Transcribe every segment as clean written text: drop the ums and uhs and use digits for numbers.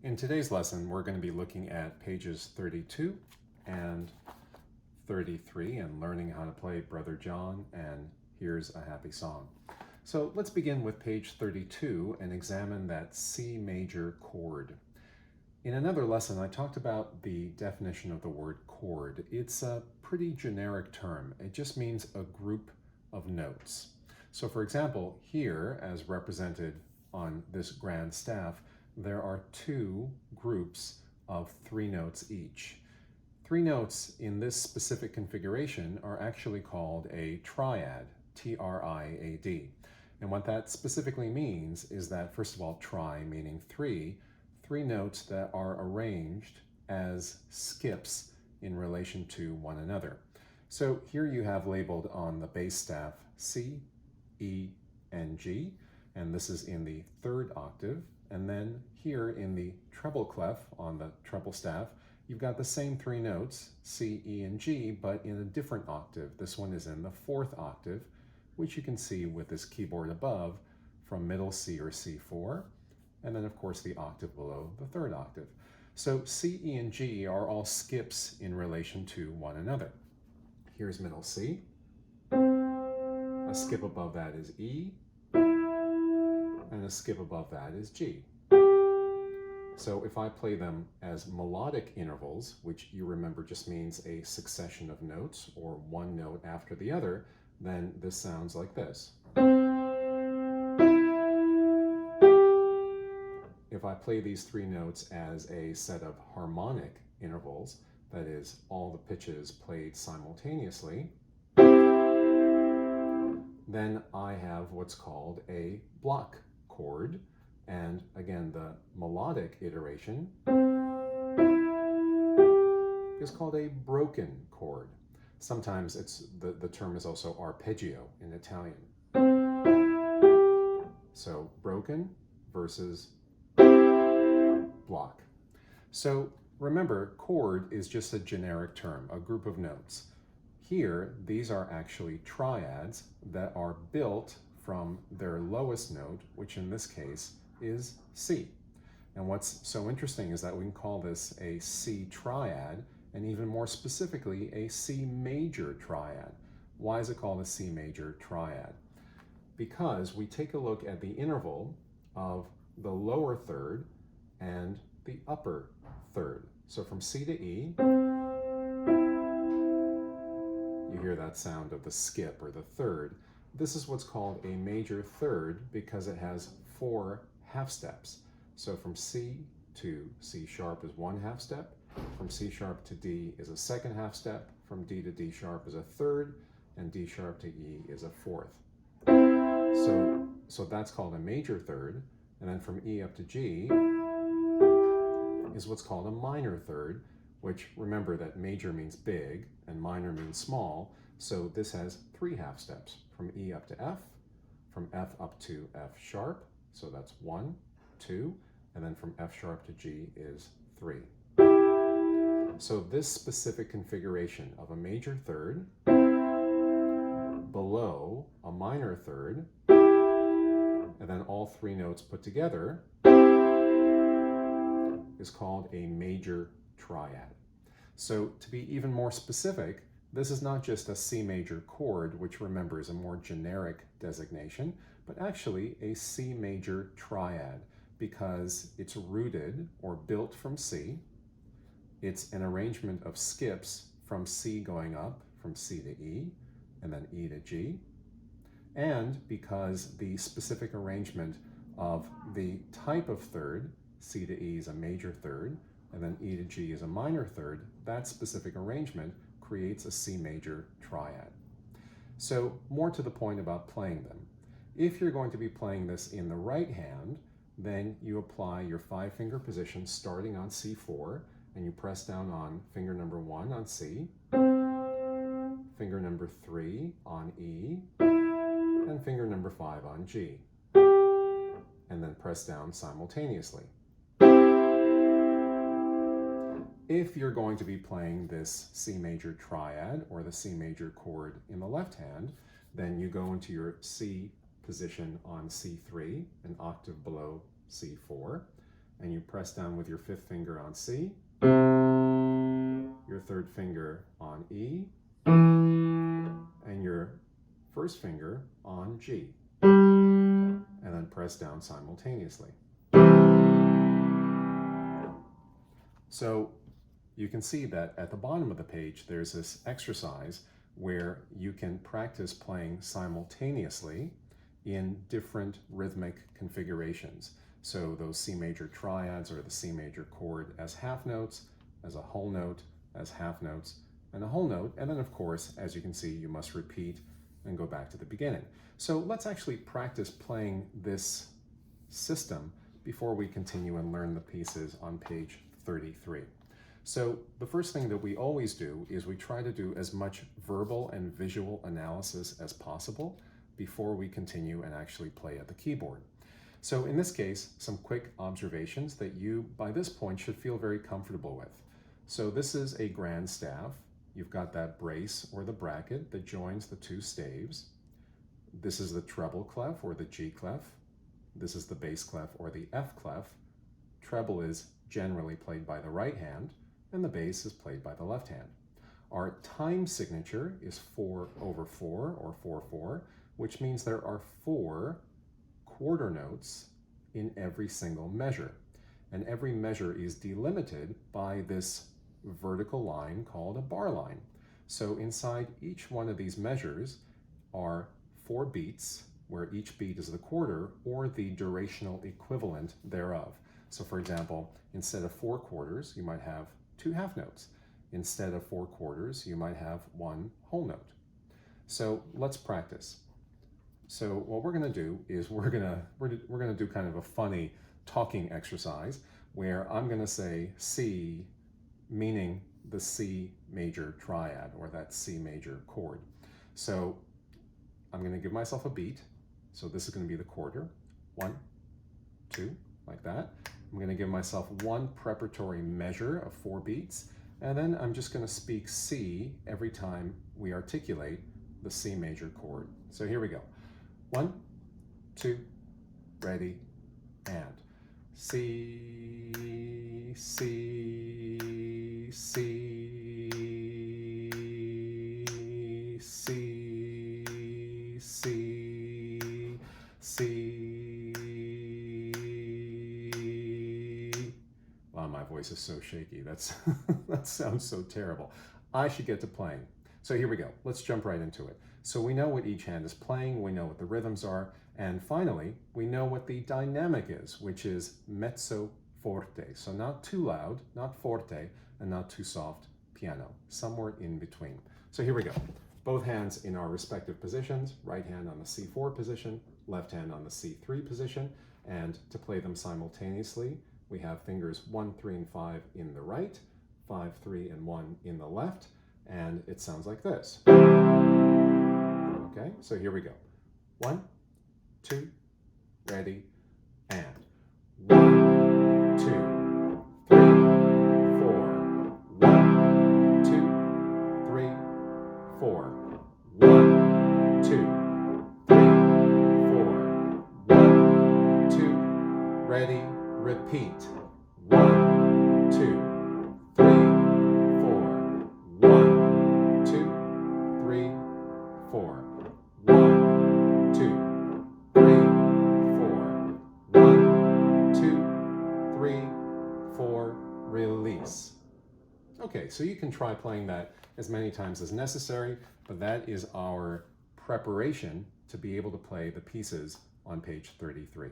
In today's lesson, we're going to be looking at pages 32 and 33 and learning how to play Brother John and Here's a Happy Song. So let's begin with page 32 and examine that C major chord. In another lesson, I talked about the definition of the word chord. It's a pretty generic term. It just means a group of notes. So for example, here, as represented on this grand staff, there are two groups of 3 notes each. 3 notes in this specific configuration are actually called a triad, T-R-I-A-D. And what that specifically means is that, first of all, tri meaning 3 notes that are arranged as skips in relation to one another. So here you have labeled on the bass staff C, E, and G, and this is in the 3rd octave. And then here in the treble clef on the treble staff, you've got the same 3 notes, C, E, and G, but in a different octave. This one is in the 4th octave, which you can see with this keyboard above from middle C or C4, and then of course the octave below the 3rd octave. So C, E, and G are all skips in relation to one another. Here's middle C. A skip above that is E, and a skip above that is G. So if I play them as melodic intervals, which you remember just means a succession of notes or one note after the other, then this sounds like this. If I play these 3 notes as a set of harmonic intervals, that is, all the pitches played simultaneously, then I have what's called a block chord, and again the melodic iteration is called a broken chord. Sometimes the term is also arpeggio in Italian. So broken versus block. So remember, chord is just a generic term, a group of notes. Here, these are actually triads that are built from their lowest note, which in this case is C. And what's so interesting is that we can call this a C triad, and even more specifically, a C major triad. Why is it called a C major triad? Because we take a look at the interval of the lower third and the upper third. So from C to E, you hear that sound of the skip or the third. This is what's called a major third because it has 4 half steps. So from C to C sharp is 1 half step, from C sharp to D is a 2nd half step, from D to D sharp is a 3rd, and D sharp to E is a 4th. So that's called a major third, and then from E up to G is what's called a minor third, which remember that major means big and minor means small, so this has 3 half steps, from E up to F, from F up to F sharp, so that's 1, 2, and then from F sharp to G is 3. So this specific configuration of a major third below a minor third, and then all 3 notes put together, is called a major triad. So to be even more specific, this is not just a C major chord, which remember is a more generic designation, but actually a C major triad because it's rooted or built from C. It's an arrangement of skips from C going up, from C to E, and then E to G. And because the specific arrangement of the type of third, C to E is a major third, and then E to G is a minor third, that specific arrangement creates a C major triad. So more to the point about playing them. If you're going to be playing this in the right hand, then you apply your 5-finger position starting on C4, and you press down on finger number 1 on C, finger number 3 on E, and finger number 5 on G, and then press down simultaneously. If you're going to be playing this C major triad or the C major chord in the left hand, then you go into your C position on C3, an octave below C4, and you press down with your fifth finger on C, your third finger on E, and your first finger on G, and then press down simultaneously. So you can see that at the bottom of the page there's this exercise where you can practice playing simultaneously in different rhythmic configurations. So those C major triads or the C major chord as half notes, as a whole note, as half notes, and a whole note. And then of course, as you can see, you must repeat and go back to the beginning. So let's actually practice playing this system before we continue and learn the pieces on page 33. So the first thing that we always do is we try to do as much verbal and visual analysis as possible before we continue and actually play at the keyboard. So in this case, some quick observations that you, by this point, should feel very comfortable with. So this is a grand staff. You've got that brace or the bracket that joins the two staves. This is the treble clef or the G clef. This is the bass clef or the F clef. Treble is generally played by the right hand, and the bass is played by the left hand. Our time signature is 4/4 or 4/4, which means there are 4 quarter notes in every single measure. And every measure is delimited by this vertical line called a bar line. So inside each one of these measures are 4 beats, where each beat is the quarter or the durational equivalent thereof. So for example, instead of 4 quarters, you might have 2 half notes. Instead of 4 quarters, you might have 1 whole note. So let's practice. So what we're going to do is we're going to do kind of a funny talking exercise where I'm going to say C, meaning the C major triad or that C major chord. So I'm going to give myself a beat. So this is going to be the quarter. 1, 2, like that. I'm going to give myself 1 preparatory measure of 4 beats, and then I'm just going to speak C every time we articulate the C major chord. So here we go. 1, 2, ready, and C, C, C, C, C, C. Wow, my voice is so shaky. That sounds so terrible. I should get to playing. So here we go. Let's jump right into it. So we know what each hand is playing, we know what the rhythms are, and finally, we know what the dynamic is, which is mezzo forte. So not too loud, not forte, and not too soft piano, somewhere in between. So here we go. Both hands in our respective positions, right hand on the C4 position, left hand on the C3 position, and to play them simultaneously, we have fingers 1, 3, and 5 in the right, 5, 3, and 1 in the left, and it sounds like this. Okay, so here we go. 1, 2, ready, and 1, 2, 3, 4. 1, 2, 3, 4. 1, 2, 3, 4. 1, 2, ready, repeat. 1, 2, 3, 4. 1, 2, 3, 4. 1, 2, 3, 4. 1, 2, 3, 4. Release. Okay, so you can try playing that as many times as necessary, but that is our preparation to be able to play the pieces on page 33.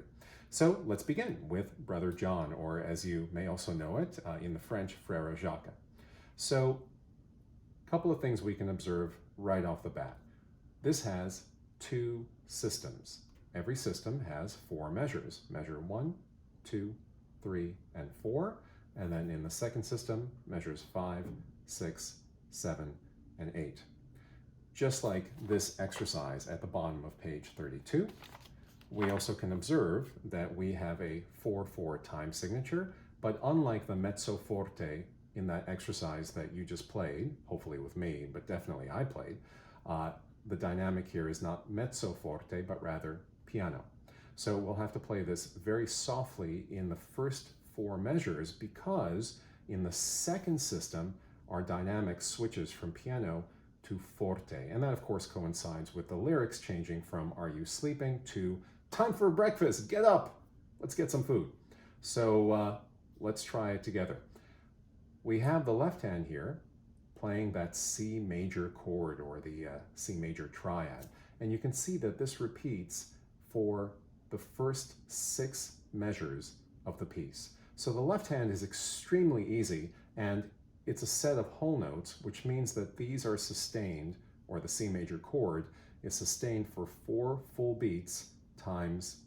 So let's begin with Brother John, or as you may also know it in the French, Frère Jacques. So a couple of things we can observe right off the bat. This has 2 systems. Every system has 4 measures. Measure 1, 2, 3, and 4. And then in the second system, measures 5, 6, 7, and 8. Just like this exercise at the bottom of page 32, we also can observe that we have a 4/4 time signature, but unlike the mezzo forte in that exercise that you just played, hopefully with me, but definitely I played, the dynamic here is not mezzo forte, but rather piano. So we'll have to play this very softly in the first 4 measures because in the second system, our dynamic switches from piano to forte. And that, of course, coincides with the lyrics changing from "Are you sleeping?" to "Time for breakfast, get up, let's get some food." So let's try it together. We have the left hand here playing that C major chord, or the C major triad. And you can see that this repeats for the first 6 measures of the piece. So the left hand is extremely easy, and it's a set of whole notes, which means that these are sustained, or the C major chord is sustained for 4 full beats times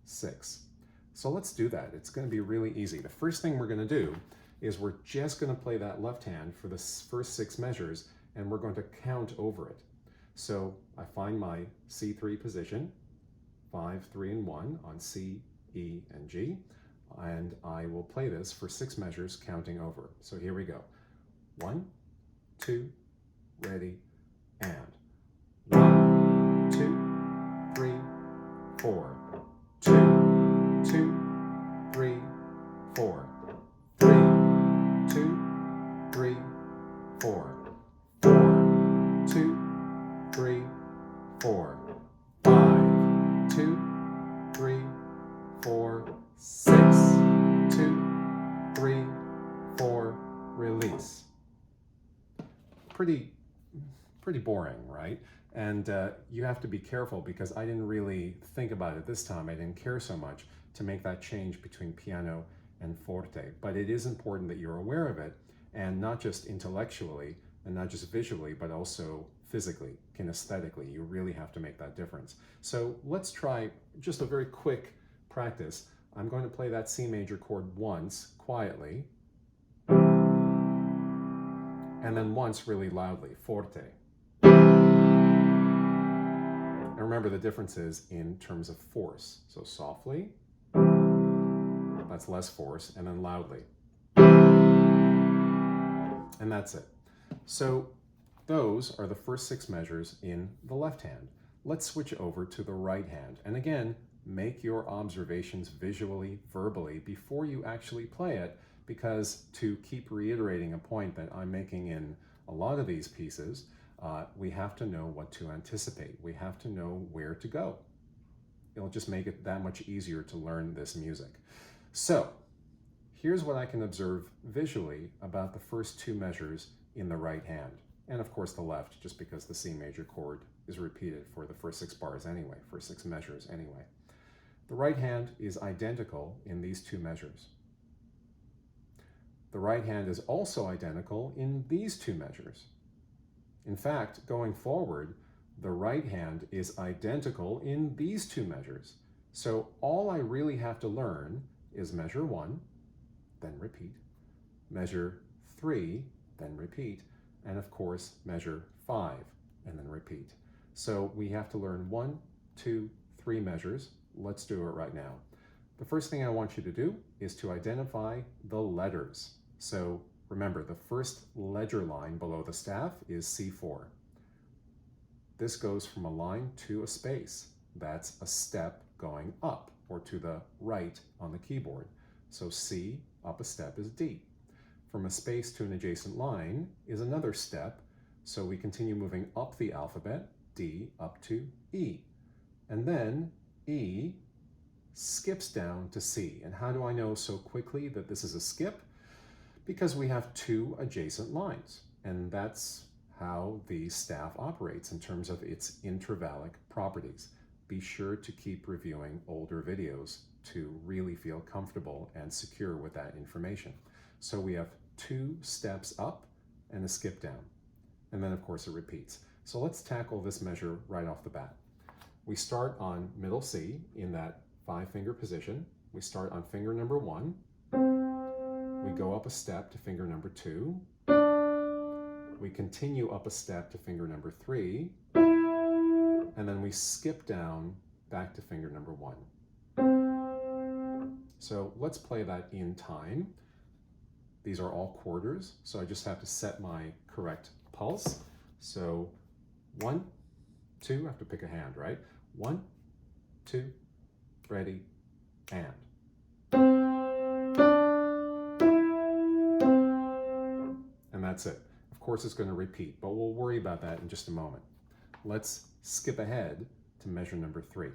6. So let's do that. It's going to be really easy. The first thing we're going to do is we're just going to play that left hand for the first 6 measures, and we're going to count over it. So I find my C3 position, 5, 3, and 1 on C, E, and G, and I will play this for 6 measures counting over. So here we go. 1, 2, ready, and 1, 2, 3, 4, 2, 2, 3, 4, 3, 2, 3, 4, 4, 2, 3, 4, 5, 2, 3, 4, 6, 2, 3, 4, release. Pretty boring, right? And you have to be careful, because I didn't really think about it this time. I didn't care so much to make that change between piano and forte. But it is important that you're aware of it, and not just intellectually and not just visually, but also physically, kinesthetically. You really have to make that difference. So let's try just a very quick practice. I'm going to play that C major chord once quietly, and then once really loudly, forte. And remember, the difference is in terms of force. So softly, that's less force, and then loudly. And that's it. So those are the first 6 measures in the left hand. Let's switch over to the right hand. And again, make your observations visually, verbally, before you actually play it, because to keep reiterating a point that I'm making in a lot of these pieces, we have to know what to anticipate. We have to know where to go. It'll just make it that much easier to learn this music. So here's what I can observe visually about the first 2 measures in the right hand. And of course the left, just because the C major chord is repeated for the first 6 bars anyway, first 6 measures anyway. The right hand is identical in these 2 measures. The right hand is also identical in these 2 measures. In fact, going forward, the right hand is identical in these 2 measures. So all I really have to learn is measure 1, then repeat, measure 3, then repeat, and of course measure 5, and then repeat. So we have to learn 1, 2, 3 measures. Let's do it right now. The first thing I want you to do is to identify the letters. So remember, the first ledger line below the staff is C4. This goes from a line to a space. That's a step going up, or to the right on the keyboard. So C up a step is D. From a space to an adjacent line is another step, so we continue moving up the alphabet, D up to E. And then E skips down to C. And how do I know so quickly that this is a skip? Because we have 2 adjacent lines, and that's how the staff operates in terms of its intervallic properties. Be sure to keep reviewing older videos to really feel comfortable and secure with that information. So we have 2 steps up and a skip down, and then of course it repeats. So let's tackle this measure right off the bat. We start on middle C in that 5-finger position. We start on finger number 1. We go up a step to finger number 2. We continue up a step to finger number 3. And then we skip down back to finger number 1. So let's play that in time. These are all quarters, so I just have to set my correct pulse. So 1, 2, I have to pick a hand, right? 1, 2, ready, and. that's it. Of course it's going to repeat, but we'll worry about that in just a moment. Let's skip ahead to measure number 3.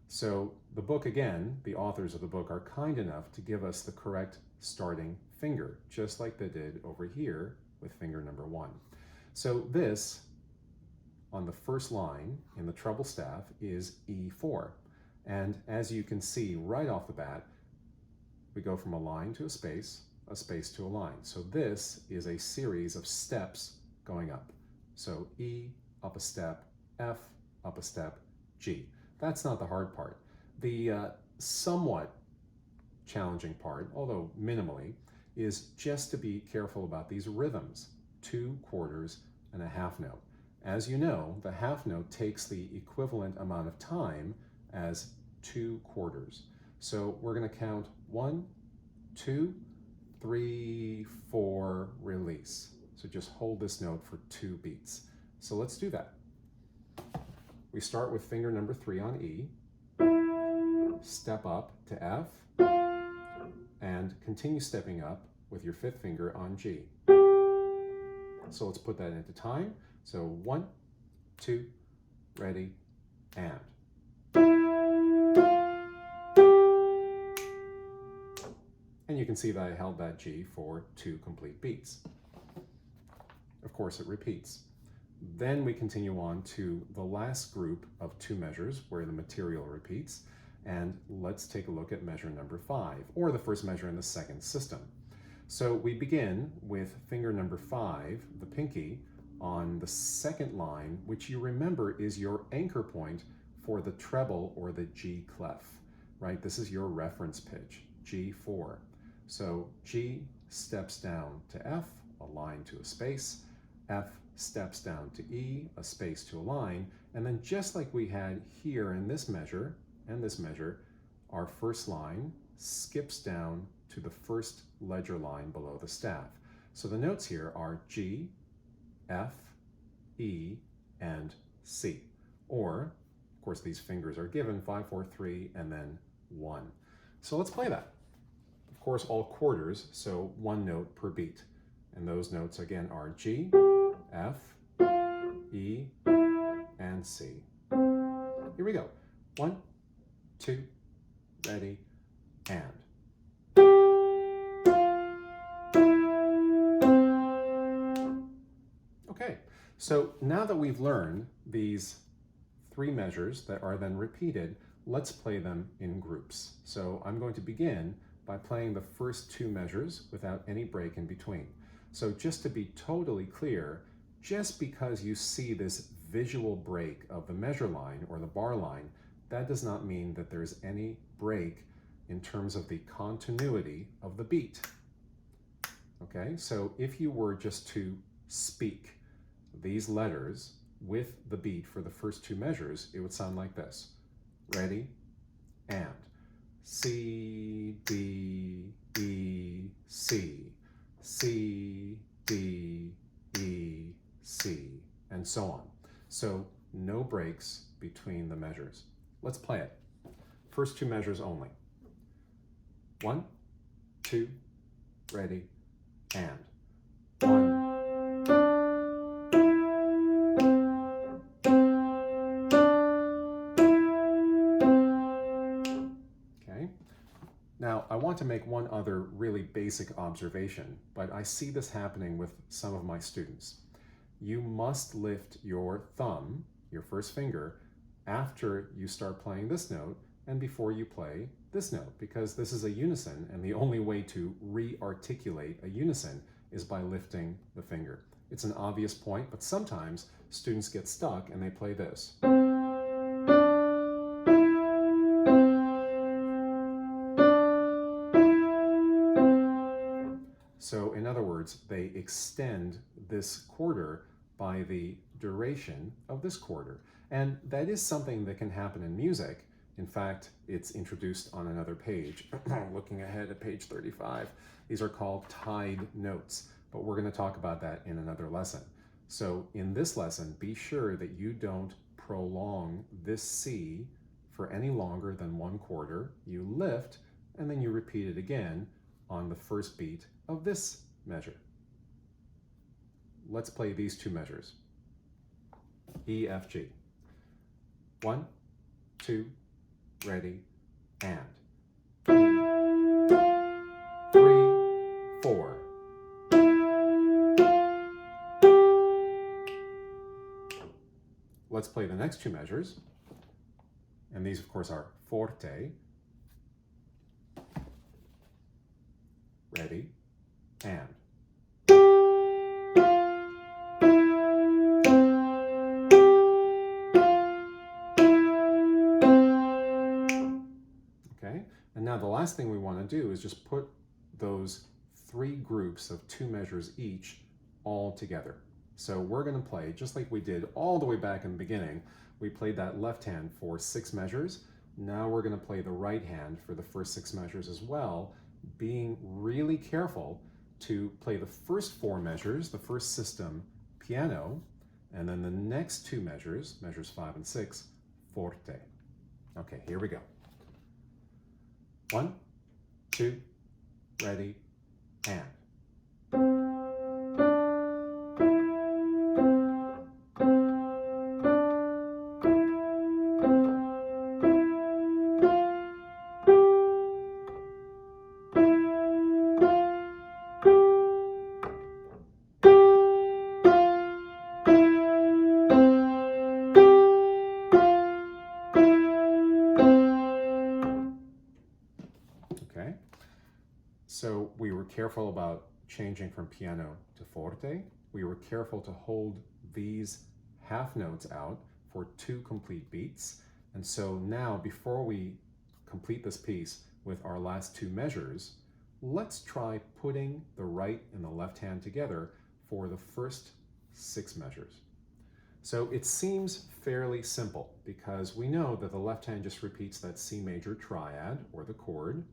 So the book, again, the authors of the book are kind enough to give us the correct starting finger, just like they did over here with finger number 1. So this, on the first line in the treble staff, is E4. And as you can see right off the bat, we go from a line to a space to a line. So this is a series of steps going up. So E, up a step, F, up a step, G. That's not the hard part. The somewhat challenging part, although minimally, is just to be careful about these rhythms, 2 quarters and a half note. As you know, the half note takes the equivalent amount of time as 2 quarters. So we're going to count 1, 2, 3, 4, release. So just hold this note for 2 beats. So let's do that. We start with finger number 3 on E, step up to F, and continue stepping up with your 5th finger on G. So let's put that into time. So 1, 2, ready, and. And you can see that I held that G for 2 complete beats. Of course, it repeats. Then we continue on to the last group of 2 measures where the material repeats. And let's take a look at measure number 5, or the first measure in the second system. So we begin with finger number 5, the pinky, on the second line, which you remember is your anchor point for the treble or the G clef, right? This is your reference pitch, G4. So G steps down to F, a line to a space, F steps down to E, a space to a line, and then just like we had here in this measure and this measure, our first line skips down to the first ledger line below the staff. So the notes here are G, F, E, and C. Or, of course, these fingers are given 5, 4, 3, and then 1. So let's play that. Of course, all quarters, so 1 note per beat. And those notes again are G, F, E, and C. Here we go. 1, 2, ready, and. Okay, so now that we've learned these 3 measures that are then repeated, let's play them in groups. So I'm going to begin by playing the first 2 measures without any break in between. So just to be totally clear, just because you see this visual break of the measure line or the bar line, that does not mean that there's any break in terms of the continuity of the beat. Okay, so if you were just to speak these letters with the beat for the first 2 measures, it would sound like this. Ready, and. C, D, E, C, C, D, E, C, and so on. So no breaks between the measures. Let's play it. First 2 measures only. 1, 2, ready, and. 1. Now, I want to make one other really basic observation, but I see this happening with some of my students. You must lift your thumb, your first finger, after you start playing this note and before you play this note, because this is a unison, and the only way to re-articulate a unison is by lifting the finger. It's an obvious point, but sometimes students get stuck and they play this. So in other words, they extend this quarter by the duration of this quarter. And that is something that can happen in music. In fact, it's introduced on another page. Looking ahead at page 35. These are called tied notes, but we're going to talk about that in another lesson. So in this lesson, be sure that you don't prolong this C for any longer than 1 quarter. You lift, and then you repeat it again on the first beat of this measure. let's play these two measures. E, F, G. 1, 2, ready, and. 3, 4. Let's play the next two measures. And these, of course, are forte, ready, and. Okay, and now the last thing we want to do is just put those three groups of two measures each all together. So we're going to play just like we did all the way back in the beginning. We played that left hand for 6 measures. Now we're going to play the right hand for the first 6 measures as well, being really careful to play the first 4 measures, the first system, piano, and then the next 2 measures, measures 5 and 6, forte. Okay, here we go. 1, 2, ready, and. Okay, so we were careful about changing from piano to forte. We were careful to hold these half notes out for 2 complete beats. And so now, before we complete this piece with our last 2 measures, let's try putting the right and the left hand together for the first 6 measures. So it seems fairly simple because we know that the left hand just repeats that C major triad, or the chord.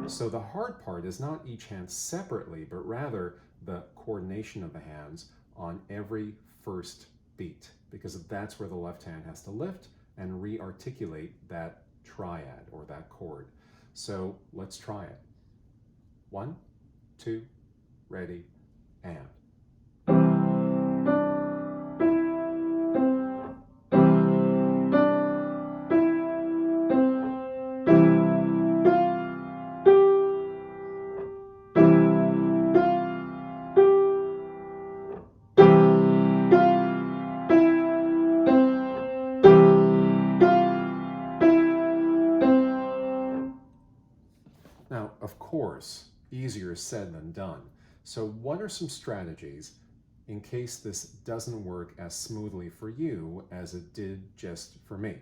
So the hard part is not each hand separately, but rather the coordination of the hands on every first beat, because that's where the left hand has to lift and re-articulate that triad, or that chord. So let's try it. 1, 2, ready, and. Now, of course, easier said than done. So what are some strategies in case this doesn't work as smoothly for you as it did just for me,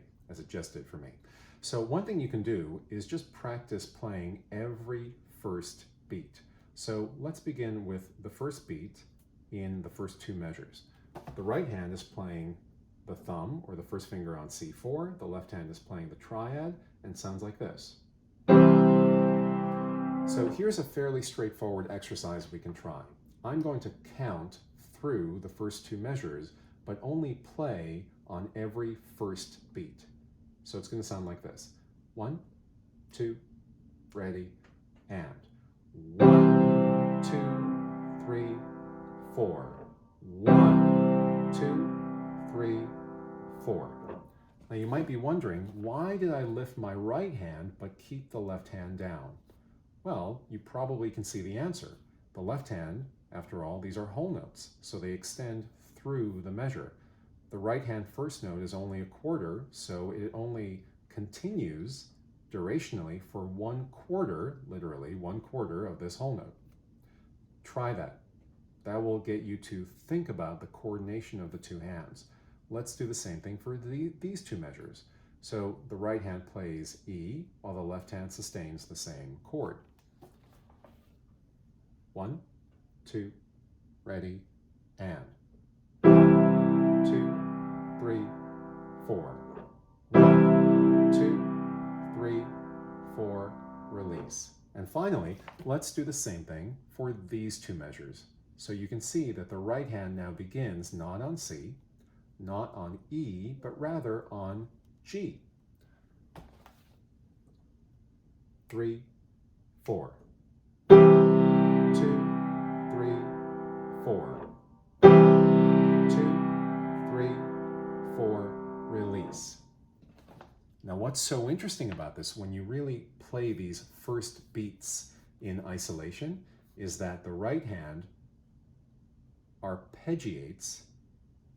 So one thing you can do is just practice playing every first beat. So let's begin with the first beat in the first 2 measures. The right hand is playing the thumb, or the first finger, on C4. The left hand is playing the triad, and sounds like this. So here's a fairly straightforward exercise we can try. I'm going to count through the first 2 measures, but only play on every first beat. So it's going to sound like this. 1, 2, ready, and. 1, 2, 3, 4. 1, 2, 3, 4. Now you might be wondering, why did I lift my right hand but keep the left hand down? Well, you probably can see the answer. The left hand, after all, these are whole notes, so they extend through the measure. The right hand first note is only a quarter, so it only continues durationally for 1/4, literally 1/4 of this whole note. Try that. That will get you to think about the coordination of the 2 hands. Let's do the same thing for these 2 measures. So the right hand plays E, while the left hand sustains the same chord. 1, 2, ready, and. 1, 2, 3, 4. 1, 2, 3, 4, release. And finally, let's do the same thing for these 2 measures. So you can see that the right hand now begins not on C, not on E, but rather on G. 3, 4. 2, 3, 4. what's so interesting about this when you really play these first beats in isolation is that the right hand arpeggiates.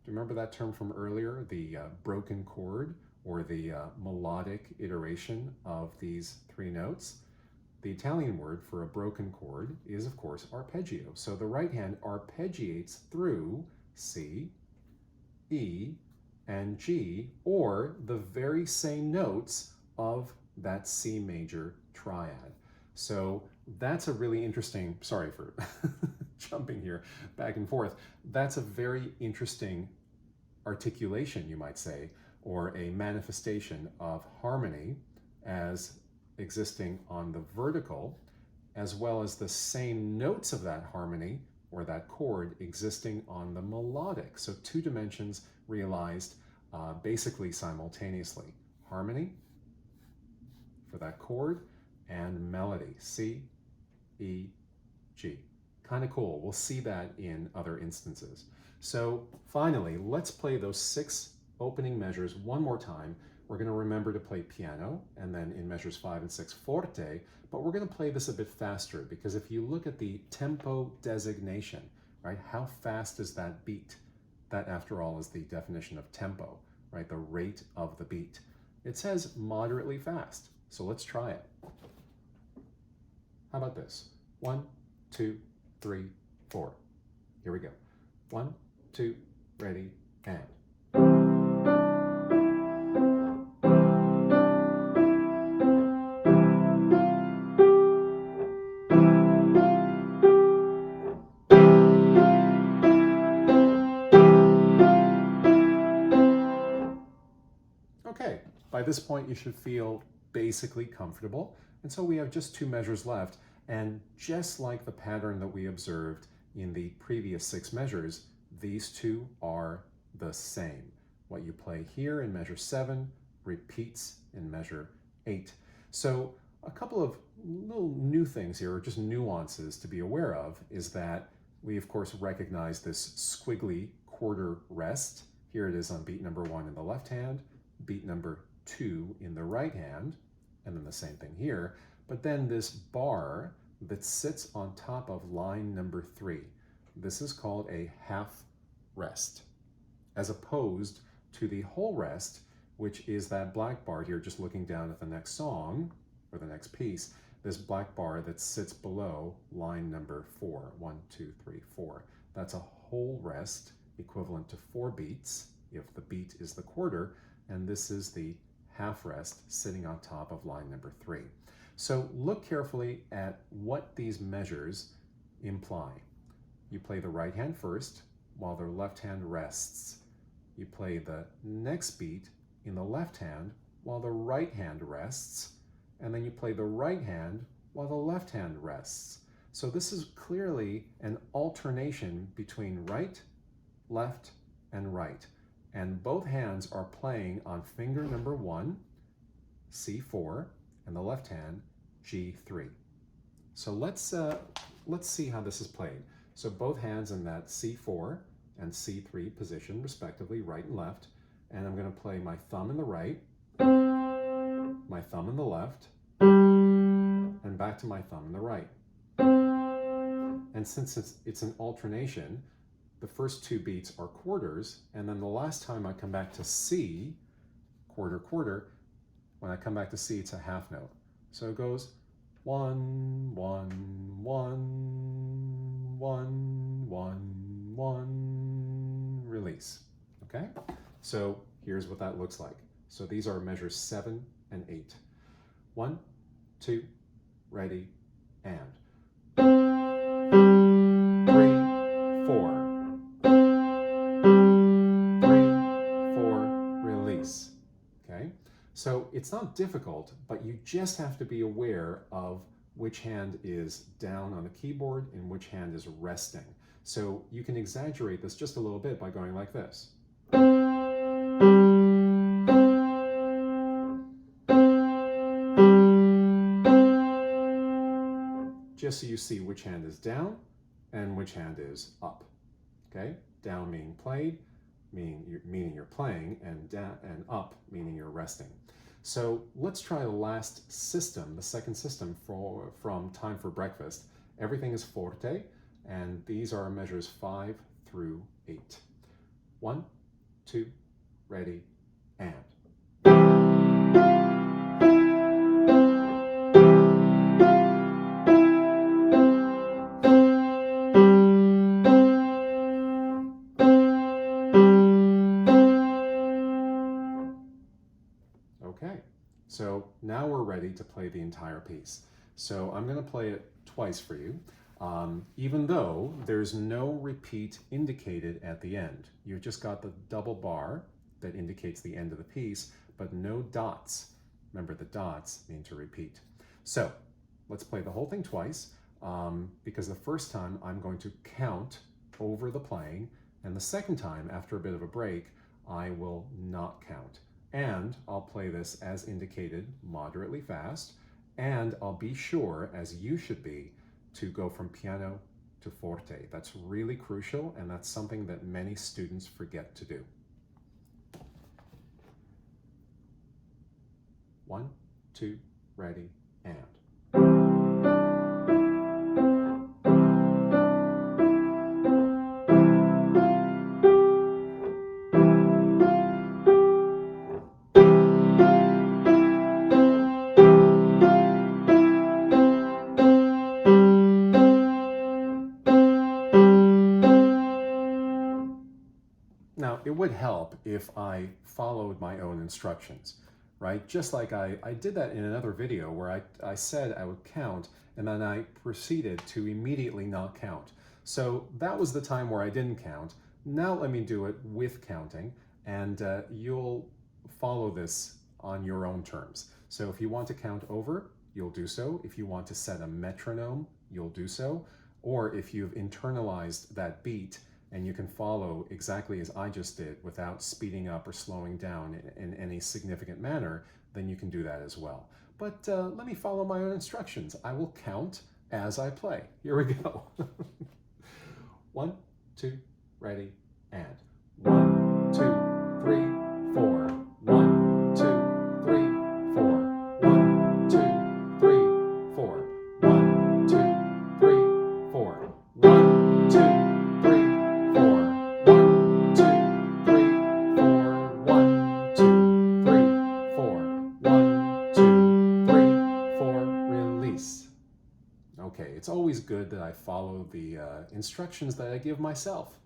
Do you remember that term from earlier, the broken chord or the melodic iteration of these three notes? The Italian word for a broken chord is, of course, arpeggio. So the right hand arpeggiates through C, E, and G, or the very same notes of that C major triad. So that's a really interesting, sorry for jumping here back and forth, that's a very interesting articulation, you might say, or a manifestation of harmony as existing on the vertical, as well as the same notes of that harmony or that chord existing on the melodic. So two dimensions realized basically simultaneously. Harmony for that chord and melody, C, E, G. Kind of cool. We'll see that in other instances. So finally, let's play those 6 opening measures one more time. We're going to remember to play piano, and then in measures 5 and 6 forte, but we're going to play this a bit faster, because if you look at the tempo designation, right, how fast is that beat? That, after all, is the definition of tempo, right, the rate of the beat. It says moderately fast, so let's try it. How about this? 1, 2, 3, 4. Here we go. 1, 2, ready, and. Okay, by this point you should feel basically comfortable, and so we have just 2 measures left, and just like the pattern that we observed in the previous 6 measures, these 2 are the same. What you play here in measure 7 repeats in measure 8. So a couple of little new things here, or just nuances to be aware of, is that we of course recognize this squiggly quarter rest. Here it is on beat number 1 in the left hand, beat number 2 in the right hand, and then the same thing here. But then this bar that sits on top of line number 3, this is called a half rest, as opposed to the whole rest, which is that black bar here, just looking down at the next song, or the next piece, this black bar that sits below line number 4, 1, 2, 3, 4. That's a whole rest equivalent to 4 beats, if the beat is the quarter, and this is the half rest sitting on top of line number 3. So look carefully at what these measures imply. You play the right hand first while the left hand rests. You play the next beat in the left hand while the right hand rests, and then you play the right hand while the left hand rests. So this is clearly an alternation between right, left, and right. And both hands are playing on finger number 1, C4, and the left hand, G3. So let's see how this is played. So both hands in that C4 and C3 position, respectively, right and left. And I'm going to play my thumb in the right, my thumb in the left, and back to my thumb in the right. And since it's an alternation, the first 2 beats are quarters, and then the last time I come back to C, quarter, quarter, when I come back to C, it's a half note. So it goes 1, 1, 1, 1, 1, 1, release. Okay? So here's what that looks like. So these are measures 7 and 8. 1, 2, ready, and. 3, 4. 3, 4, release. Okay? So it's not difficult, but you just have to be aware of which hand is down on the keyboard and which hand is resting. So you can exaggerate this just a little bit by going like this. Just so you see which hand is down and which hand is up. Okay? Down meaning played, meaning you're playing, and down and up meaning you're resting. So let's try the last system, the second system from Time for Breakfast. Everything is forte, and these are measures 5 through 8. 1, 2, ready, and. Okay, so now we're ready to play the entire piece. So I'm going to play it twice for you, even though there's no repeat indicated at the end. You've just got the double bar that indicates the end of the piece, but no dots. Remember, the dots mean to repeat. So let's play the whole thing twice, because the first time I'm going to count over the playing, and the second time, after a bit of a break, I will not count. And I'll play this as indicated, moderately fast, and I'll be sure, as you should be, to go from piano to forte. That's really crucial, and that's something that many students forget to do. 1, 2, ready, and. Now, it would help if I followed my own instructions, right? Just like I did that in another video where I said I would count and then I proceeded to immediately not count. So that was the time where I didn't count. Now let me do it with counting, and you'll follow this on your own terms. So if you want to count over, you'll do so. If you want to set a metronome, you'll do so. Or if you've internalized that beat, and you can follow exactly as I just did without speeding up or slowing down in any significant manner, then you can do that as well. But let me follow my own instructions. I will count as I play. Here we go. 1, 2, ready, and. 1, 2, 3, 4. 1, 2, 3, 4. 1, 2, 3, 4. 1, 2, 3, 4. 1, 2, Okay, it's always good that I follow the instructions that I give myself,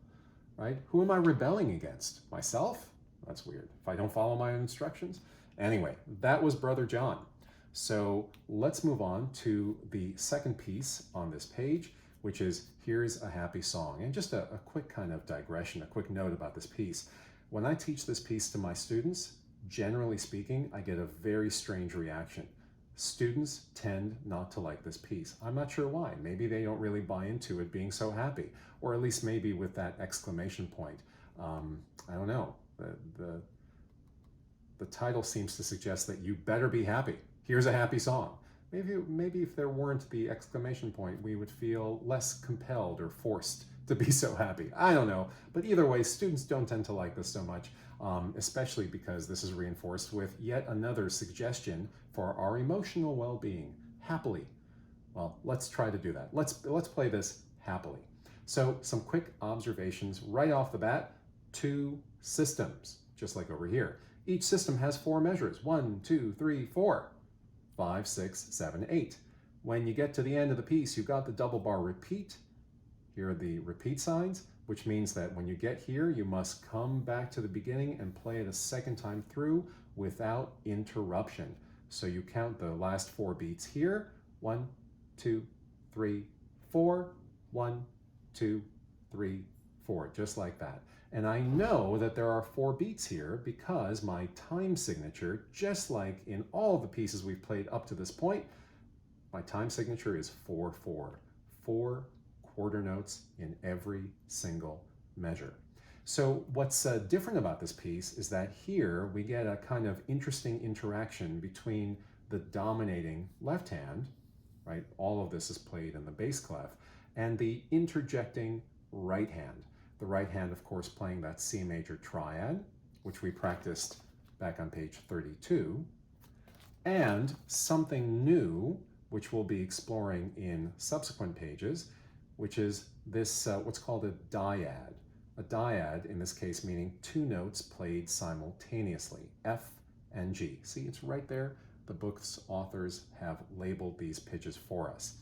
right? Who am I rebelling against? Myself? That's weird. If I don't follow my own instructions? Anyway, that was Brother John. So let's move on to the second piece on this page, which is Here's a Happy Song. And just a quick kind of digression, a quick note about this piece. When I teach this piece to my students, generally speaking, I get a very strange reaction. Students tend not to like this piece. I'm not sure why. Maybe they don't really buy into it being so happy, or at least maybe with that exclamation point. I don't know. The title seems to suggest that you better be happy. Here's a happy song. Maybe if there weren't the exclamation point, we would feel less compelled or forced to be so happy. I don't know. But either way, students don't tend to like this so much, especially because this is reinforced with yet another suggestion for our emotional well-being, happily. Well, let's try to do that. Let's play this happily. So some quick observations right off the bat. 2 systems, just like over here. Each system has 4 measures. 1, 2, 3, 4. 5, 6, 7, 8. When you get to the end of the piece, you've got the double bar repeat. Here are the repeat signs, which means that when you get here, you must come back to the beginning and play it a second time through without interruption. So you count the last 4 beats here. 1, 2, 3, 4. 1, 2, 3, 4, just like that. And I know that there are 4 beats here because my time signature, just like in all the pieces we've played up to this point, my time signature is 4/4. 4 quarter notes in every single measure. So what's different about this piece is that here we get a kind of interesting interaction between the dominating left hand, right? All of this is played in the bass clef, and the interjecting right hand. The right hand, of course, playing that C major triad, which we practiced back on page 32. and something new, which we'll be exploring in subsequent pages, which is this, what's called a dyad. A dyad, in this case, meaning two notes played simultaneously, F and G. See, it's right there. The book's authors have labeled these pitches for us.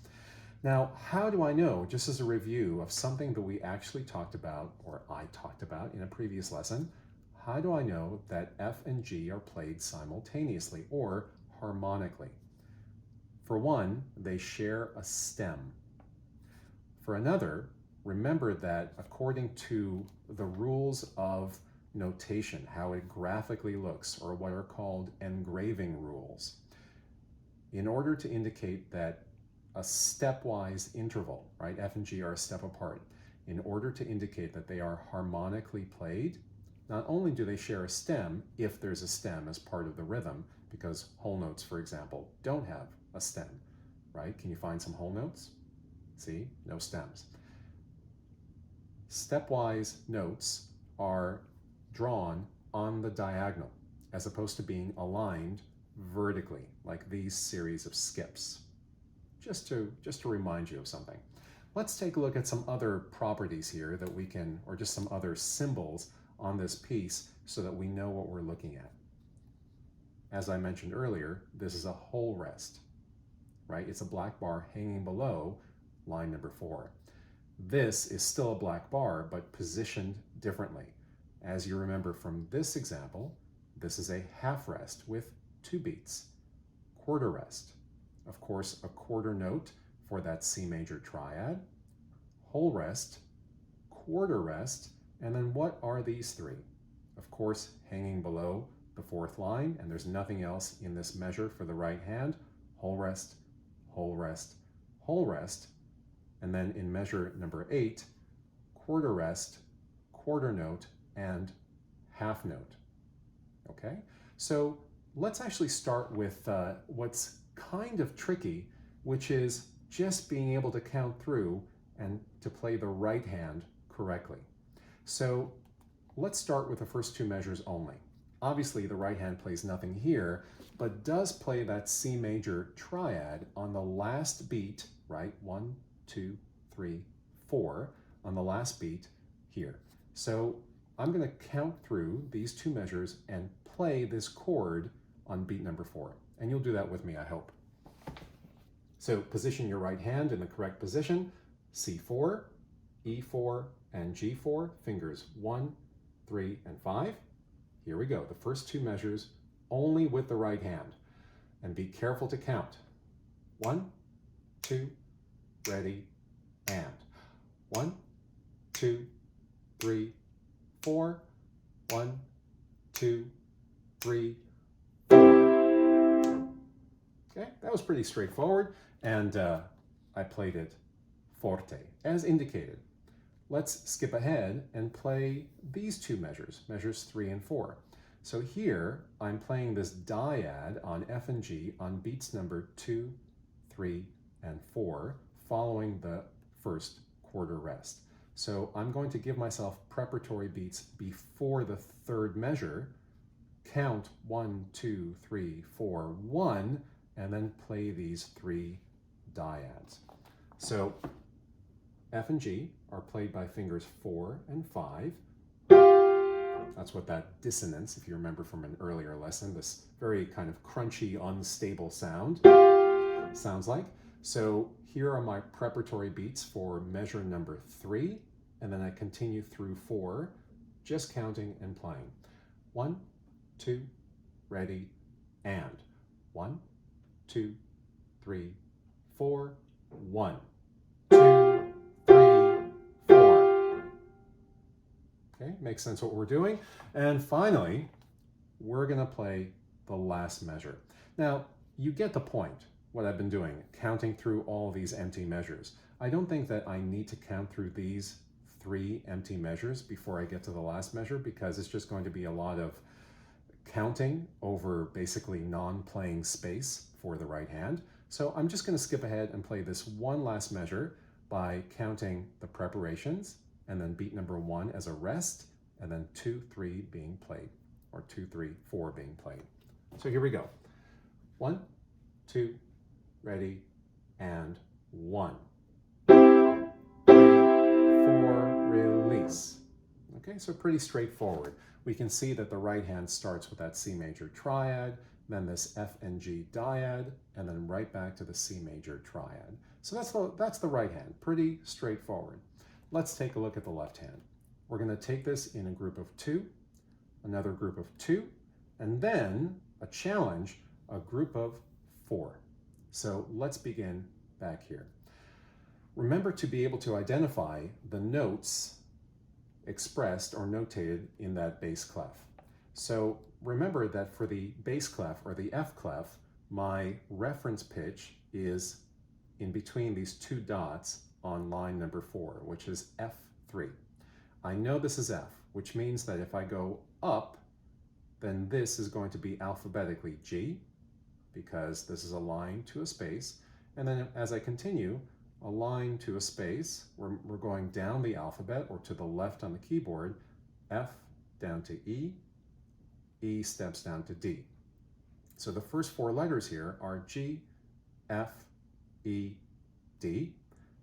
Now, how do I know, just as a review of something that we actually talked about, or I talked about in a previous lesson, how do I know that F and G are played simultaneously or harmonically? For one, they share a stem. For another, remember that according to the rules of notation, how it graphically looks, or what are called engraving rules, in order to indicate that a stepwise interval, right? F and G are a step apart. In order to indicate that they are harmonically played, not only do they share a stem, if there's a stem as part of the rhythm, because whole notes, for example, don't have a stem, right? Can you find some whole notes? See, no stems. Stepwise notes are drawn on the diagonal, as opposed to being aligned vertically, like these series of skips. Just to remind you of something. Let's take a look at some other properties here that we can, or just some other symbols on this piece so that we know what we're looking at. As I mentioned earlier, this is a whole rest, right? It's a black bar hanging below line number 4. This is still a black bar, but positioned differently. As you remember from this example, this is a half rest with 2 beats. Quarter rest. Of course, a quarter note for that C major triad, whole rest, quarter rest, and then what are these 3? Of course, hanging below the 4th line, and there's nothing else in this measure for the right hand, whole rest, whole rest, whole rest, and then in measure number 8, quarter rest, quarter note, and half note. Okay, so let's actually start with what's kind of tricky, which is just being able to count through and to play the right hand correctly. So let's start with the first 2 measures only. Obviously, the right hand plays nothing here, but does play that C major triad on the last beat, right? 1, 2, 3, 4, on the last beat here. So I'm going to count through these 2 measures and play this chord on beat number 4. And you'll do that with me, I hope. So position your right hand in the correct position, C4, E4, and G4, fingers 1, 3, and 5. Here we go, the first 2 measures only with the right hand. And be careful to count. 1, 2, ready, and. 1, 2, 3, 4, 1, 2, 3, 4. Okay, that was pretty straightforward, and I played it forte, as indicated. Let's skip ahead and play these 2 measures, measures 3 and 4. So here, I'm playing this dyad on F and G on beats number 2, 3, and 4, following the first quarter rest. So I'm going to give myself preparatory beats before the 3rd measure, count 1, 2, 3, 4, 1, and then play these 3 dyads. So F and G are played by fingers 4 and 5. That's what that dissonance, if you remember from an earlier lesson, this very kind of crunchy, unstable sound sounds like. So here are my preparatory beats for measure number 3, and then I continue through 4, just counting and playing. 1, 2, ready, and. 1, 2, 3, 4, 1, 2, 3, 4. Okay, makes sense what we're doing. And finally, we're going to play the last measure. Now, you get the point, what I've been doing, counting through all these empty measures. I don't think that I need to count through these 3 empty measures before I get to the last measure, because it's just going to be a lot of counting over basically non-playing space for the right hand. So I'm just going to skip ahead and play this one last measure by counting the preparations, and then beat number 1 as a rest, and then 2, 3 being played, or 2, 3, 4 being played. So here we go. 1, 2, ready, and 1. 3, 4, release. Okay, so pretty straightforward. We can see that the right hand starts with that C major triad, then this F and G dyad, and then right back to the C major triad. So that's the right hand, pretty straightforward. Let's take a look at the left hand. We're going to take this in a group of 2, another group of 2, and then a challenge, a group of 4. So let's begin back here. Remember to be able to identify the notes expressed or notated in that bass clef. So remember that for the bass clef or the F clef, my reference pitch is in between these 2 dots on line number 4, which is F3. I know this is F, which means that if I go up, then this is going to be alphabetically G, because this is a line to a space. And then as I continue, a line to a space, we're going down the alphabet or to the left on the keyboard, F down to E, E steps down to D. So the first 4 letters here are G, F, E, D.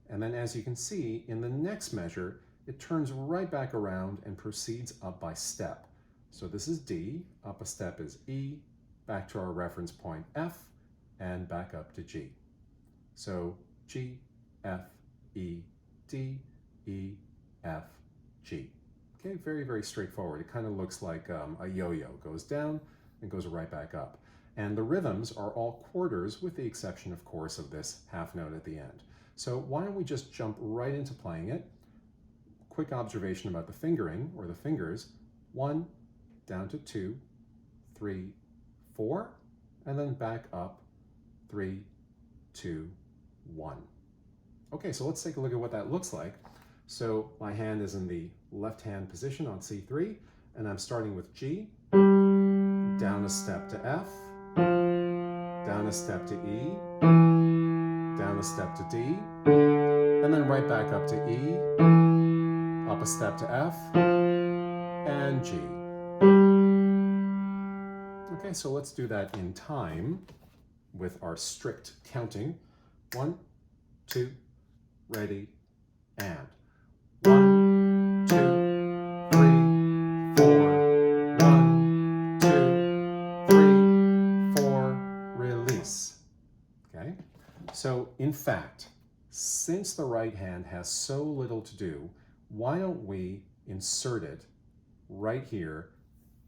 And then as you can see, in the next measure, it turns right back around and proceeds up by step. So this is D, up a step is E, back to our reference point F, and back up to G. So G, F, E, D, E, F, G. Okay, very, very straightforward. It kind of looks like a yo-yo, goes down and goes right back up. And the rhythms are all quarters with the exception, of course, of this half note at the end. So why don't we just jump right into playing it? Quick observation about the fingering, or the fingers. 1, down to 2, 3, 4, and then back up, 3, 2, 1. Okay, so let's take a look at what that looks like. So my hand is in the left hand position on C3, and I'm starting with G, down a step to F, down a step to E, down a step to D, and then right back up to E, up a step to F, and G. Okay, so let's do that in time with our strict counting. 1, 2, ready, and 1, 2, 3, 4, 1, 2, 3, 4, release. Okay, so in fact, since the right hand has so little to do, why don't we insert it right here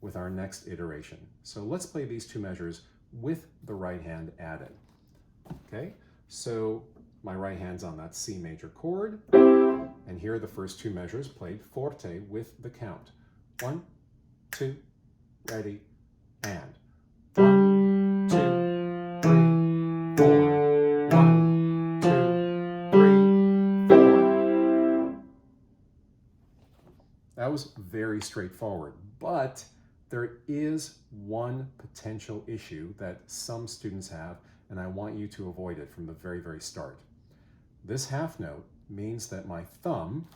with our next iteration? So let's play these 2 measures with the right hand added. Okay, so my right hand's on that C major chord, and here are the first 2 measures played forte with the count. 1, 2, ready, and 1, 2, 3, 4, 1, 2, 3, 4. That was very straightforward, but there is one potential issue that some students have, and I want you to avoid it from the very, very start. This half note means that my thumb,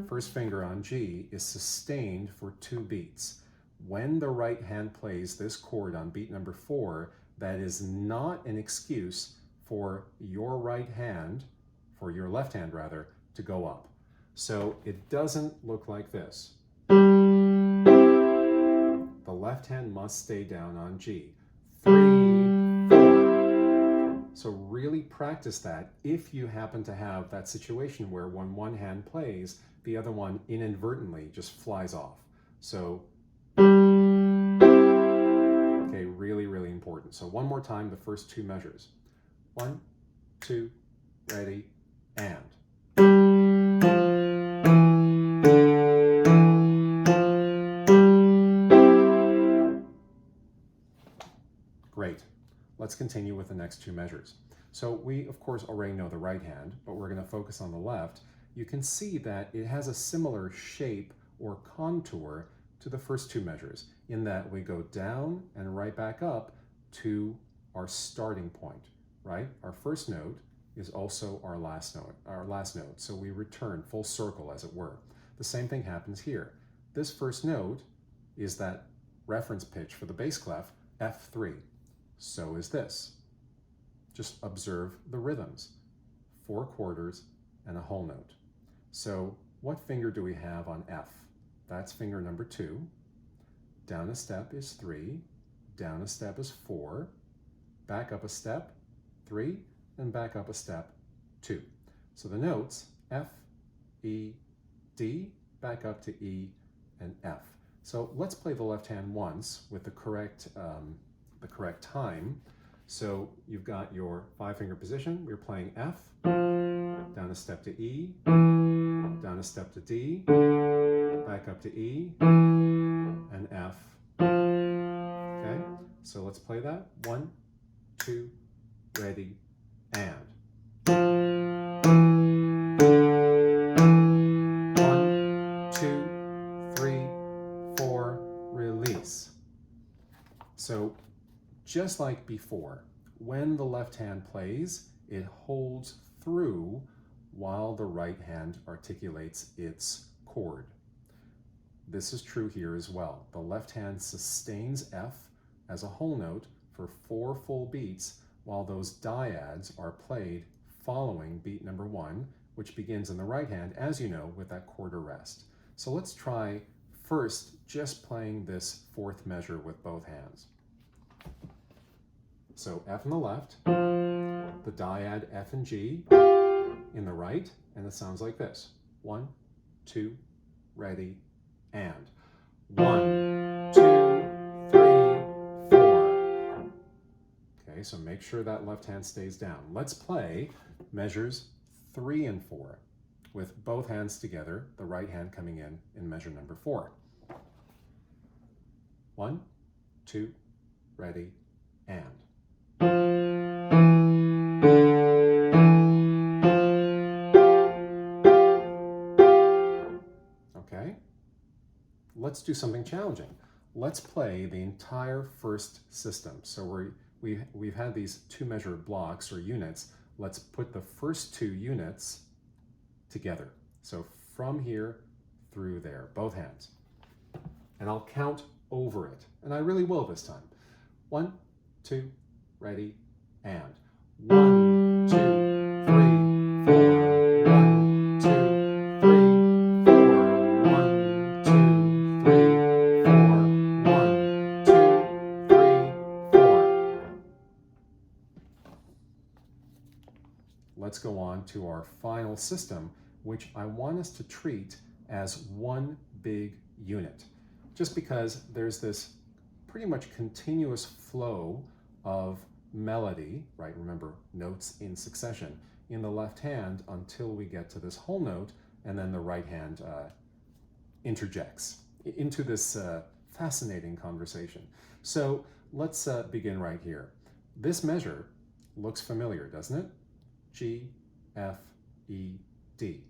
first finger on G, is sustained for 2 beats. When the right hand plays this chord on beat number 4, that is not an excuse for your right hand, for your left hand rather, to go up. So it doesn't look like this. The left hand must stay down on G. 3, 4. So really practice that if you happen to have that situation where when one hand plays, the other one inadvertently just flies off. So, okay, really, really important. So one more time, the first 2 measures. 1, 2, ready, and. Great. Let's continue with the next 2 measures. So we, of course, already know the right hand, but we're going to focus on the left. You can see that it has a similar shape or contour to the first 2 measures, in that we go down and right back up to our starting point, right? Our first note is also our last note, so we return full circle, as it were. The same thing happens here. This first note is that reference pitch for the bass clef, F3. So is this. Just observe the rhythms. 4 quarters and a whole note. So what finger do we have on F? That's finger number 2. Down a step is 3. Down a step is 4. Back up a step, 3, and back up a step, 2. So the notes F, E, D, back up to E and F. So let's play the left hand once with the correct time. So you've got your 5-finger position. We're playing F, down a step to E, down a step to D, back up to E, and F. Okay, so let's play that. 1, 2, ready, and. 1, 2, 3, 4, release. So just like before, when the left hand plays, it holds through while the right hand articulates its chord. This is true here as well. The left hand sustains F as a whole note for 4 full beats, while those dyads are played following beat number 1, which begins in the right hand, as you know, with that quarter rest. So let's try first just playing this 4th measure with both hands. So F in the left, the dyad F and G in the right, and it sounds like this. 1, 2, ready, and. 1, 2, 3, 4. Okay, so make sure that left hand stays down. Let's play measures 3 and 4 with both hands together, the right hand coming in measure number 4. 1, 2, ready, and. Okay, let's do something challenging. Let's play the entire first system. So we've had these 2-measure blocks or units. Let's put the first 2 units together. So from here through there, both hands. And I'll count over it. And I really will this time. 1, 2, ready, and. 1, 2, 3, 4. 1, 2, 3, 4. 1, 2, 3, 4. 1, 2, 3, 4. Let's go on to our final system, which I want us to treat as one big unit. Just because there's this pretty much continuous flow of melody, right? Remember, notes in succession in the left hand until we get to this whole note, and then the right hand interjects into this fascinating conversation. So let's begin right here. This measure looks familiar, doesn't it? G, F, E, D.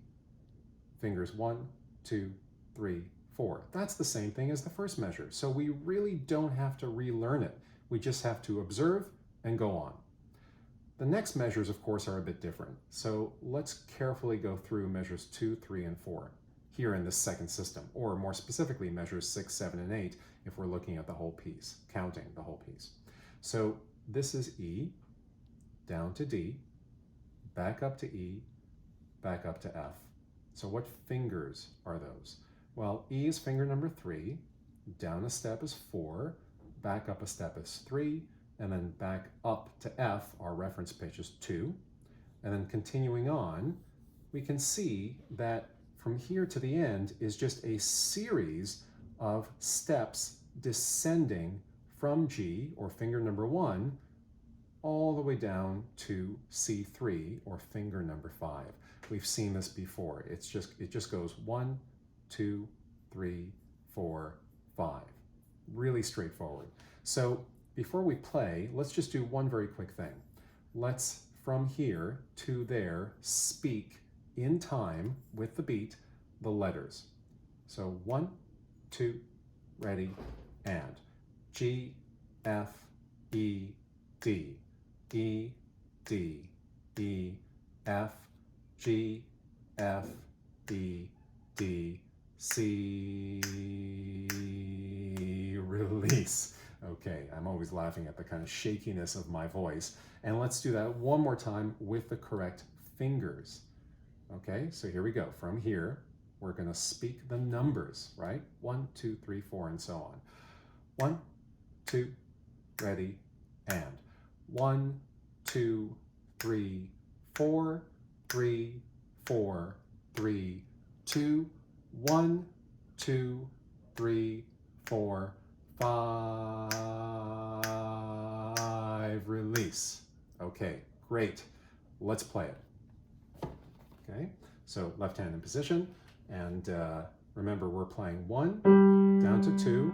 Fingers 1, 2, 3, 4. That's the same thing as the first measure. So we really don't have to relearn it. We just have to observe and go on. The next measures, of course, are a bit different. So let's carefully go through measures 2, 3, and 4 here in this second system, or more specifically measures 6, 7, and 8 if we're looking at the whole piece, counting the whole piece. So this is E, down to D, back up to E, back up to F. So what fingers are those? Well, E is finger number 3, down a step is 4, back up a step is 3, and then back up to F, our reference pitch is 2. And then continuing on, we can see that from here to the end is just a series of steps descending from G, or finger number 1, all the way down to C3, or finger number 5. We've seen this before. It just goes 1, 2, 3, 4, 5. Really straightforward. So before we play, let's just do one very quick thing. Let's, from here to there, speak in time with the beat, the letters. So 1, 2, ready, and. G, F, E, D. E, D, E, F, G, F, E, D, C, release. Okay, I'm always laughing at the kind of shakiness of my voice. And let's do that one more time with the correct fingers. Okay, so here we go. From here, we're going to speak the numbers, right? 1, 2, 3, 4, and so on. 1, 2, ready, and 1, 2, 3, 4, 3, 4, 3, 2, 1, 2, 3, 4, 5, release. Okay, great. Let's play it. Okay, so left hand in position, and remember we're playing 1, down to 2,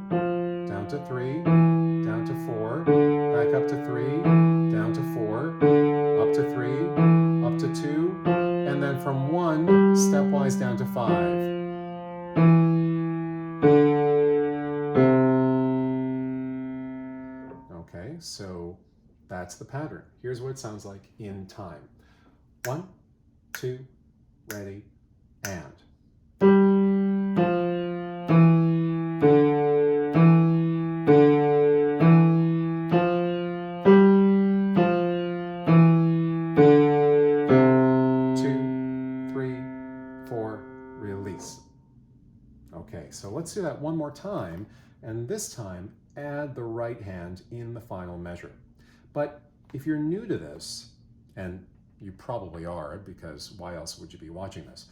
down to 3, down to 4, back up to 3, down to 4, up to 3, up to 2, and then from 1, stepwise down to 5. Okay, so that's the pattern. Here's what it sounds like in time. 1, 2, ready, and. 2, 3, 4, release. Okay, so let's do that one more time, and this time add the right hand in the final measure. But if you're new to this, and you probably are, because why else would you be watching this?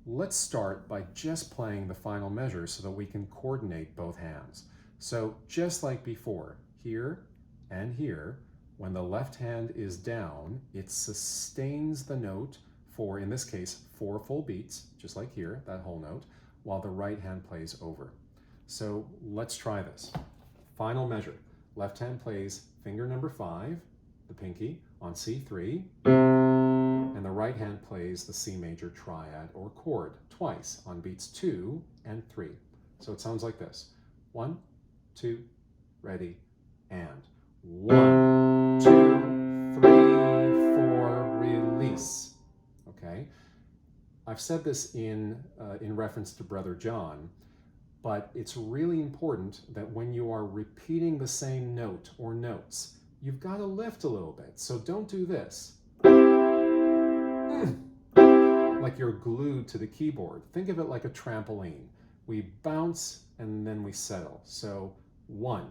Let's start by just playing the final measure so that we can coordinate both hands. So just like before, here and here, when the left hand is down, it sustains the note for, in this case, 4 full beats, just like here, that whole note, while the right hand plays over. So let's try this. Final measure. Left hand plays finger number 5, the pinky, on C3, and the right hand plays the C major triad or chord twice on beats 2 and 3. So it sounds like this. 1, 2, ready, and 1, 2, 3, 4, release. Okay. I've said this in reference to Brother John, but it's really important that when you are repeating the same note or notes, you've got to lift a little bit. So don't do this. Like you're glued to the keyboard. Think of it like a trampoline. We bounce and then we settle. So 1,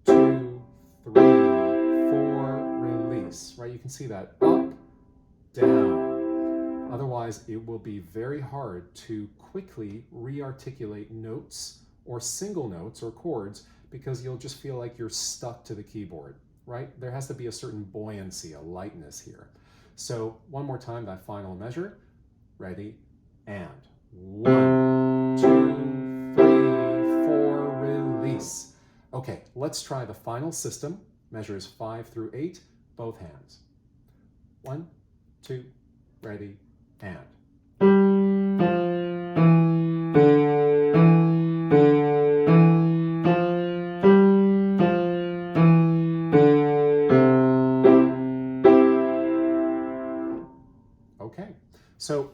2, 3, 4, release. Right? You can see that. Up, down. Otherwise, it will be very hard to quickly re-articulate notes or single notes or chords because you'll just feel like you're stuck to the keyboard, right? There has to be a certain buoyancy, a lightness here. So one more time, that final measure. Ready, and 1, 2, 3, 4, release. Okay, let's try the final system. Measures 5 through 8, both hands. 1, 2, ready, and. Okay, so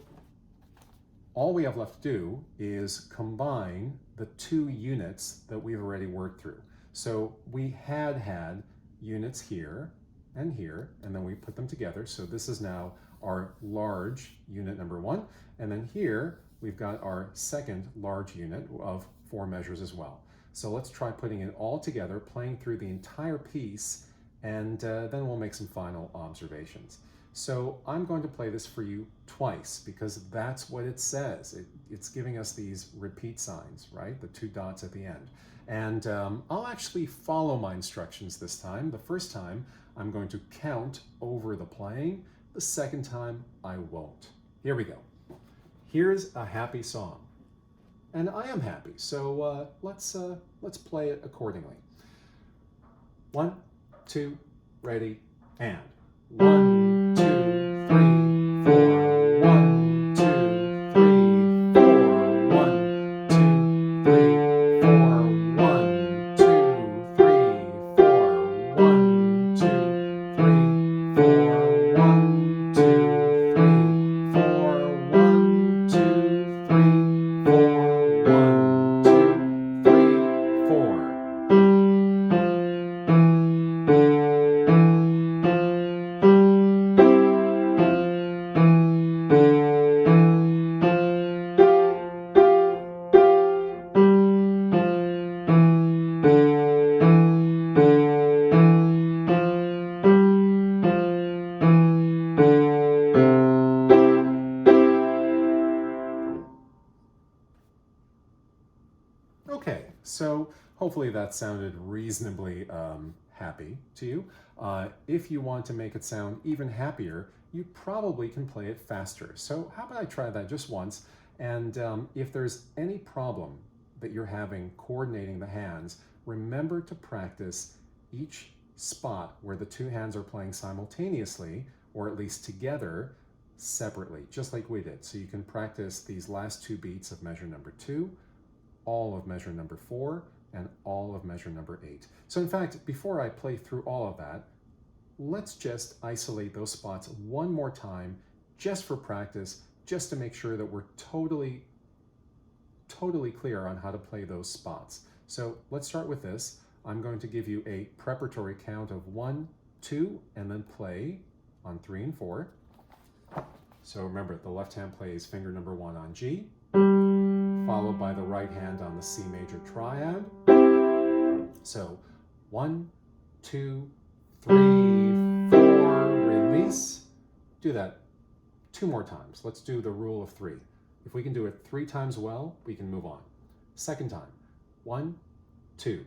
all we have left to do is combine the 2 units that we've already worked through. So we had units here, and then we put them together. So this is now our large unit number 1, and then here we've got our second large unit of 4 measures as well. So let's try putting it all together, playing through the entire piece, and then we'll make some final observations. So I'm going to play this for you twice because that's what it says. It's giving us these repeat signs, right? The 2 dots at the end. And I'll actually follow my instructions this time. The first time, I'm going to count over the playing. The second time, I won't. Here we go. Here's a happy song. And I am happy, so let's play it accordingly. 1, 2, ready, and. 1, 2, 3, 4. 1, 2, 3, 4. 1, 2, 3, 4. 1, 2, 3, 4. 1, 2, 3, 4. 1, 2, 3, 4. 1, 2, 3, 4. 1, 2, 3, 4. So hopefully that sounded reasonably happy to you. If you want to make it sound even happier, you probably can play it faster. So how about I try that just once, and if there's any problem that you're having coordinating the hands, remember to practice each spot where the two hands are playing simultaneously, or at least together, separately, just like we did. So you can practice these last two beats of measure number 2, all of measure number 4, and all of measure number 8. So in fact, before I play through all of that, let's just isolate those spots one more time, just for practice, just to make sure that we're totally clear on how to play those spots. So let's start with this. I'm going to give you a preparatory count of 1, 2, and then play on 3 and 4. So remember, the left hand plays finger number 1 on G, followed by the right hand on the C major triad. So 1, 2, 3, 4, release. Do that 2 more times. Let's do the rule of 3. If we can do it 3 times well, we can move on. Second time, 1, 2,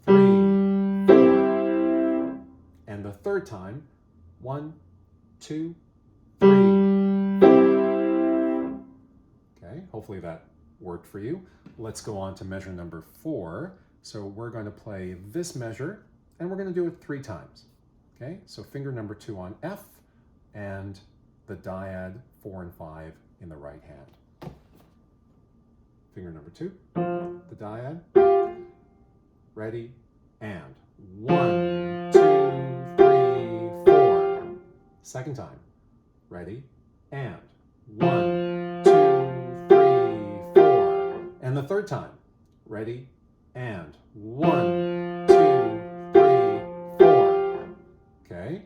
3, 4. And the third time, 1, 2, 3, 4. Okay, hopefully that worked for you. Let's go on to measure number 4. So we're going to play this measure, and we're going to do it 3 times. Okay, so finger number 2 on F, and the dyad 4 and 5 in the right hand. Finger number 2, the dyad, ready, and 1, 2, 3, 4. Second time, ready, and 1, 2, 3, 4. And the third time, ready, and 1, 2, 3, 4. Okay,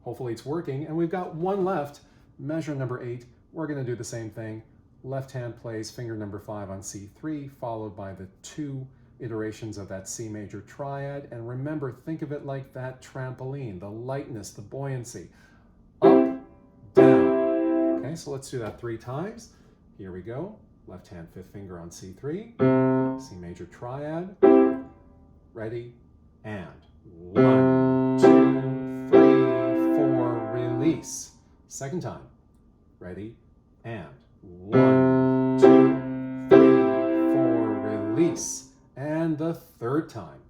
hopefully it's working, and we've got one left. Measure number 8, we're going to do the same thing. Left hand plays finger number 5 on C3, followed by the 2 iterations of that C major triad. And remember, think of it like that trampoline, the lightness, the buoyancy. Up, down. Okay, so let's do that 3 times. Here we go. Left hand 5th finger on C3, C major triad. Ready, and 1, 2, 3, 4, release. Second time. Ready, and 1, 2, 3, 4, release. And the third time.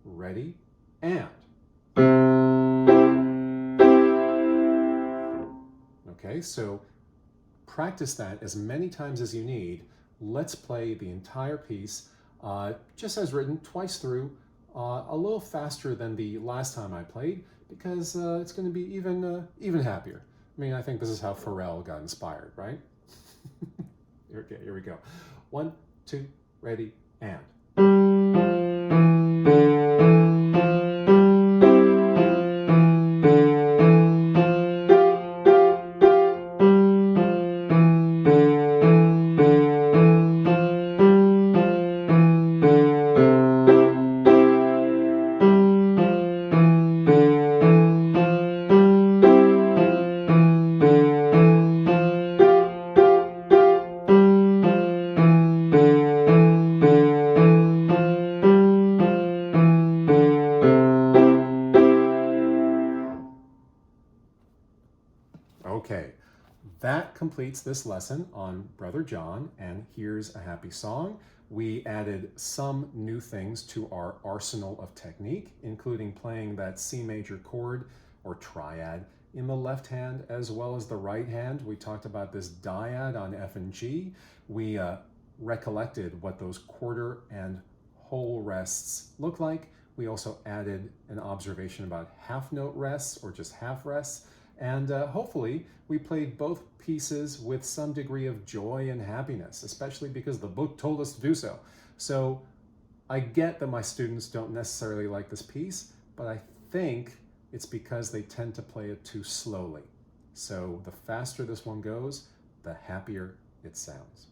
Ready, and. Okay, so practice that as many times as you need. Let's play the entire piece, just as written, twice through, a little faster than the last time I played, because it's going to be even happier. I mean, I think this is how Pharrell got inspired, right? Okay, here we go. 1, 2, ready, and. Okay, that completes this lesson on Brother John and Here's a Happy Song. We added some new things to our arsenal of technique, including playing that C major chord or triad in the left hand as well as the right hand. We talked about this dyad on F and G. We recollected what those quarter and whole rests look like. We also added an observation about half note rests or just half rests. And hopefully we played both pieces with some degree of joy and happiness, especially because the book told us to do so. So I get that my students don't necessarily like this piece, but I think it's because they tend to play it too slowly. So the faster this one goes, the happier it sounds.